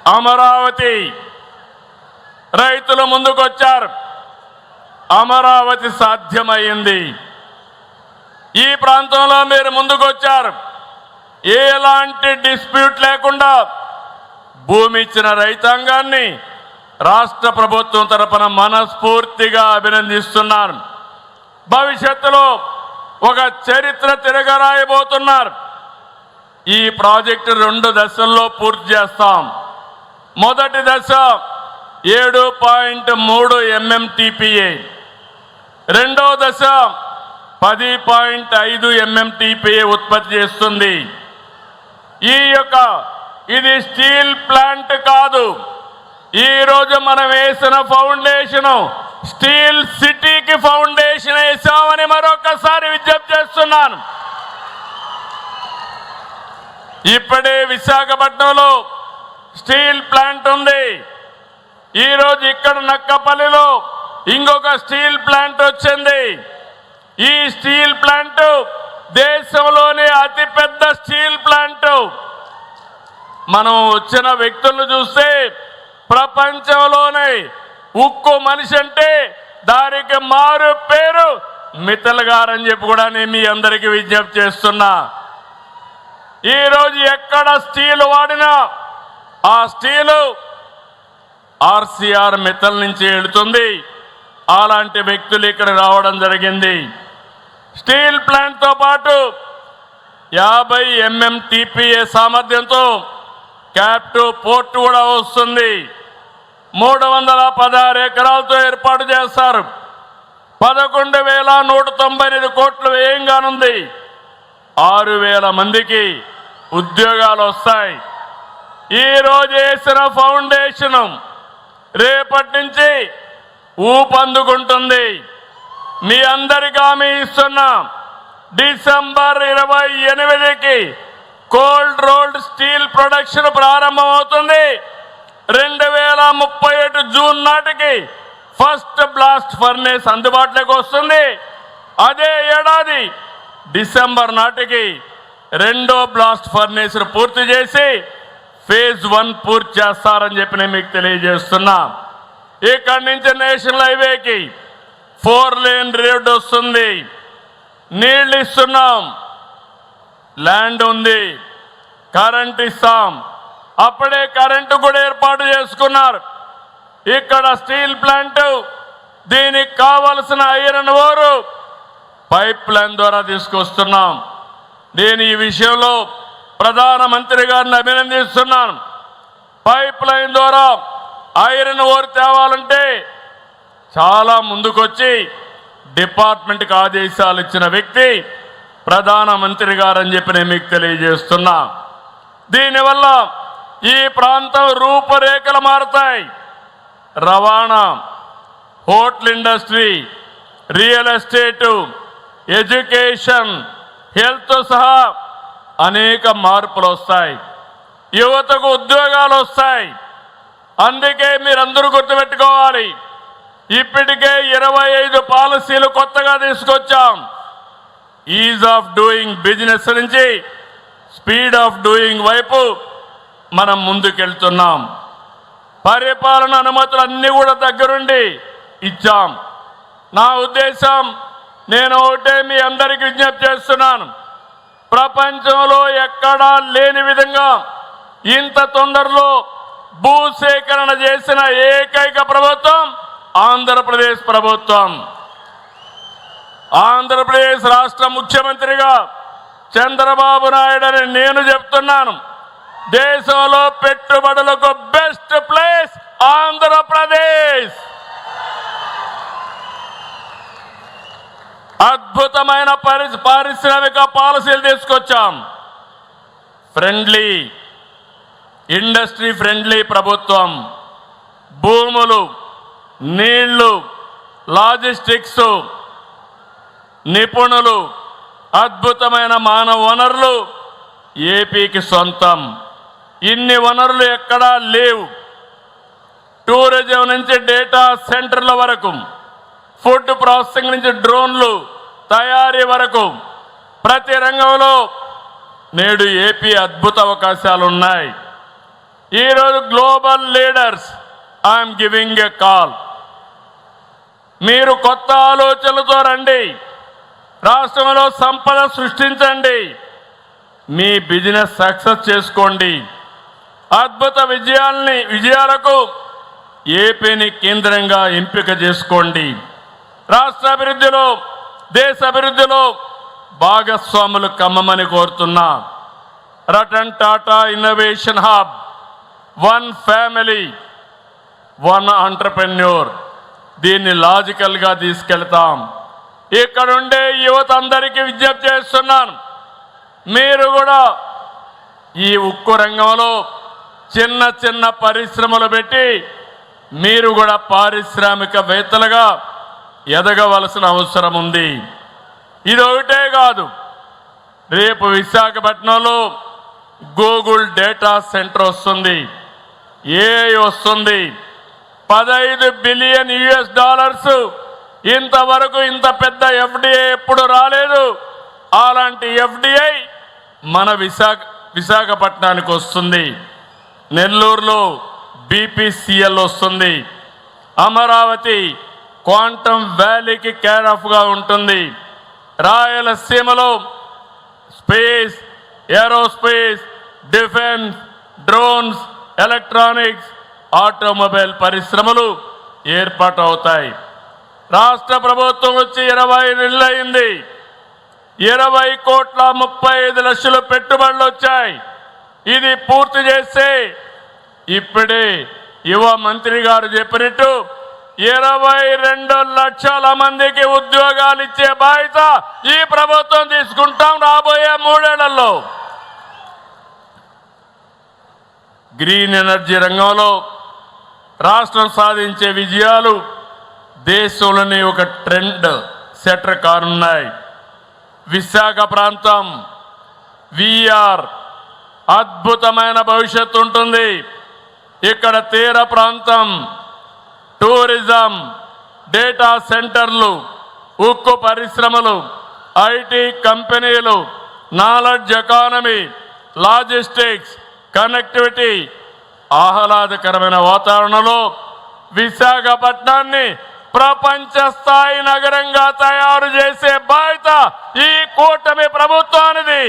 అమరావతి రైతులు ముందుకొచ్చారు. అమరావతి సాధ్యమైంది. ఈ ప్రాంతంలో మీరు ముందుకొచ్చారు. ఎలాంటి డిస్ప్యూట్ లేకుండా భూమి ఇచ్చిన రైతాంగాన్ని రాష్ట్ర ప్రభుత్వం తరపున మనస్ఫూర్తిగా అభినందిస్తున్నాను. భవిష్యత్తులో ఒక చరిత్ర తిరగరాయబోతున్నారు. ఈ ప్రాజెక్టు 2 దశల్లో పూర్తి చేస్తాం. మొదటి దశ 7.3 MMTPA, రెండో దశ 10.5 MMTPA ఉత్పత్తి చేస్తుంది. ఇది స్టీల్ ప్లాంట్ కాదు. ఈ రోజు మనం వేసిన ఫౌండేషన్ స్టీల్ సిటీకి ఫౌండేషన్ వేసామని మరొకసారి విజ్ఞప్తి చేస్తున్నాను. ఇప్పుడే విశాఖపట్నంలో స్టీల్ ప్లాంట్ ఉంది. ఈరోజు ఇక్కడ నక్కపల్లిలో ఇంకొక స్టీల్ ప్లాంట్ వచ్చింది. ఈ స్టీల్ ప్లాంట్ దేశంలోనే అతిపెద్ద స్టీల్ ప్లాంట్. మనం వచ్చిన వ్యక్తులను చూస్తే ప్రపంచంలోనే ఉక్కు మనిషి అంటే దానికి మారు పేరు మిత్తల్ గారని చెప్పి కూడా నేను మీ అందరికీ విజ్ఞప్తి చేస్తున్నా. ఈరోజు ఎక్కడ స్టీల్ వాడినా ఆ స్టీలు ఆర్సీఆర్ మిత్తల్ నుంచి వెళుతుంది. అలాంటి వ్యక్తులు ఇక్కడ రావడం జరిగింది. స్టీల్ ప్లాంట్తో పాటు 50 MMTPA సామర్థ్యంతో క్యాప్టివ్ పోర్ట్ కూడా వస్తుంది. 316 ఎకరాలతో ఏర్పాటు చేస్తారు. 11,198 కోట్ల వ్యయం కానుంది. 6,000 మందికి ఉద్యోగాలు వస్తాయి. ఈరోజు వేసిన ఫౌండేషన్ రేపటి నుంచి ఊపందుకుంటుంది. మీ అందరికీ హామీ ఇస్తున్నా, డిసెంబర్ 28కి కోల్డ్ రోల్డ్ స్టీల్ ప్రొడక్షన్ ప్రారంభమవుతుంది. 2037 జూన్ నాటికి ఫస్ట్ బ్లాస్ట్ ఫర్నేస్ అందుబాటులోకి వస్తుంది. అదే ఏడాది డిసెంబర్ నాటికి రెండో బ్లాస్ట్ ఫర్నేస్ పూర్తి చేసి ఫేజ్ 1 పూర్తి చేస్తారని చెప్పి నేను మీకు తెలియజేస్తున్నా. ఇక్కడి నుంచి నేషనల్ హైవేకి 4 లేన్ రోడ్ వస్తుంది. నీళ్ళు ఇస్తున్నాం, ల్యాండ్ ఉంది, కరెంట్ ఇస్తాం. అప్పుడే కరెంటు కూడా ఏర్పాటు చేసుకున్నారు. ఇక్కడ స్టీల్ ప్లాంట్, దీనికి కావలసిన ఐరన్ ఓర్ పైప్ లైన్ ద్వారా తీసుకొస్తున్నాం. నేను ఈ విషయంలో ప్రధానమంత్రి గారిని అభినందిస్తున్నాను. పైప్ లైన్ ద్వారా ఐరన్ ఓర్ తేవాలంటే చాలా ముందుకొచ్చి డిపార్ట్మెంట్కి ఆదేశాలు ఇచ్చిన వ్యక్తి ప్రధానమంత్రి గారని చెప్పి నేను మీకు తెలియజేస్తున్నా. దీనివల్ల ఈ ప్రాంతం రూపురేఖలు మారుతాయి. రవాణా, hotel industry, real estate, education, health సహా అనేక మార్పులు వస్తాయి. యువతకు ఉద్యోగాలు వస్తాయి. అందుకే మీరందరూ గుర్తుపెట్టుకోవాలి, ఇప్పటికే 25 పాలసీలు కొత్తగా తీసుకొచ్చాం. ఈజ్ ఆఫ్ డూయింగ్ బిజినెస్ నుంచి స్పీడ్ ఆఫ్ డూయింగ్ వైపు మనం ముందుకెళ్తున్నాం. పరిపాలన అనుమతులు అన్నీ కూడా దగ్గరుండి ఇచ్చాం. నా ఉద్దేశం, నేను ఒకటే మీ అందరికీ విజ్ఞప్తి చేస్తున్నాను, ప్రపంచంలో ఎక్కడా లేని విధంగా ఇంత తొందరలో భూసేకరణ చేసిన ఏకైక ప్రభుత్వం ఆంధ్రప్రదేశ్ ప్రభుత్వం. ఆంధ్రప్రదేశ్ రాష్ట్ర ముఖ్యమంత్రిగా చంద్రబాబు నాయుడు అని నేను చెప్తున్నాను. దేశంలో పెట్టుబడులకు బెస్ట్ ప్లేస్ ఆంధ్రప్రదేశ్. అద్భుతమైన పారిశ్రామిక పాలసీలు తీసుకొచ్చాం. ఫ్రెండ్లీ, ఇండస్ట్రీ ఫ్రెండ్లీ ప్రభుత్వం. భూములు, నీళ్లు, లాజిస్టిక్స్, నిపుణులు, అద్భుతమైన మానవ వనరులు ఏపీకి సొంతం. ఇన్ని వనరులు ఎక్కడా లేవు. టూరిజం నుంచి డేటా సెంటర్ల వరకు, ఫుడ్ ప్రాసెసింగ్ నుంచి డ్రోన్లు తయారీ వరకు ప్రతి రంగంలో నేడు ఏపీ అద్భుత అవకాశాలు ఉన్నాయి. ఈరోజు global leaders I'm giving a call. మీరు కొత్త ఆలోచనలతో రండి, రాష్ట్రంలో సంపద సృష్టించండి, మీ బిజినెస్ సక్సెస్ చేసుకోండి. అద్భుత విజయాలకు ఏపీని కేంద్రంగా ఎంపిక చేసుకోండి. రాష్ట్ర అభివృద్ధిలో, దేశ అభివృద్ధిలో భాగస్వాములు కమ్మమని కోరుతున్నా. Ratan Tata innovation hub, one family, one entrepreneur, దీన్ని లాజికల్గా తీసుకెళ్తాం. ఇక్కడుండే యువత అందరికీ విజ్ఞప్తి చేస్తున్నాను, మీరు కూడా ఈ ఉక్కు రంగంలో చిన్న చిన్న పరిశ్రమలు పెట్టి మీరు కూడా పారిశ్రామికవేత్తలుగా ఎదగవలసిన అవసరం ఉంది. ఇది ఒకటే కాదు, రేపు విశాఖపట్నంలో గూగుల్ డేటా సెంటర్ వస్తుంది, ఏఐ వస్తుంది. $15 బిలియన్ ఇంతవరకు ఇంత పెద్ద ఎఫ్డిఐ ఎప్పుడు రాలేదు. అలాంటి ఎఫ్డిఐ మన విశాఖపట్నానికి వస్తుంది. నెల్లూరులో బీపీసీఎల్ వస్తుంది. అమరావతి క్వాంటమ్ వ్యాలీకి కేర్ ఆఫ్గా ఉంటుంది. రాయలసీమలో space, aerospace, defence, drones, electronics, automobile పరిశ్రమలు ఏర్పాటు అవుతాయి. రాష్ట్ర ప్రభుత్వం వచ్చి 20 నెలలు అయింది. 20,35,00,000 పెట్టుబడులు వచ్చాయి. ఇది పూర్తి చేస్తే ఇప్పుడే యువ మంత్రి గారు చెప్పినట్టు 22 లక్షల మందికి ఉద్యోగాలు ఇచ్చే బాధ్యత ఈ ప్రభుత్వం తీసుకుంటాం రాబోయే 3 ఏళ్లలో. గ్రీన్ ఎనర్జీ రంగంలో రాష్ట్రం సాధించే విజయాలు దేశంలోని ఒక ట్రెండ్ సెటర్ కానున్నాయి. విశాఖ ప్రాంతం విఆర్ అద్భుతమైన భవిష్యత్తు ఉంటుంది. ఇక్కడ తీర ప్రాంతం, టూరిజం, డేటా సెంటర్లు, ఉక్కు పరిశ్రమలు, ఐటీ కంపెనీలు, నాలెడ్జ్ ఎకానమీ, లాజిస్టిక్స్, కనెక్టివిటీ, ఆహ్లాదకరమైన వాతావరణంలో విశాఖపట్నాన్ని ప్రపంచ స్థాయి నగరంగా తయారు చేసే బాధ్యత ఈ కూటమి ప్రభుత్వానిది.